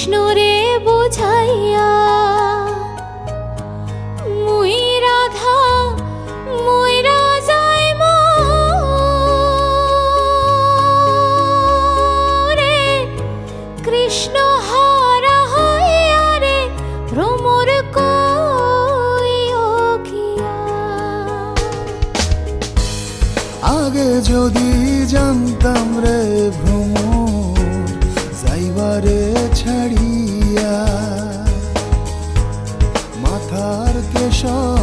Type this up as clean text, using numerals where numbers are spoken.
কৃষ্ণ রে বুঝাইয়া মুই রাধা মইরা যাই রে কৃষ্ণ হারা হইয়া রে ভ্রমর কইও গিয়া। আগে যদি জানতাম রে ভ্রমর যাইবারে ছাড়িয়া মাথার কেশর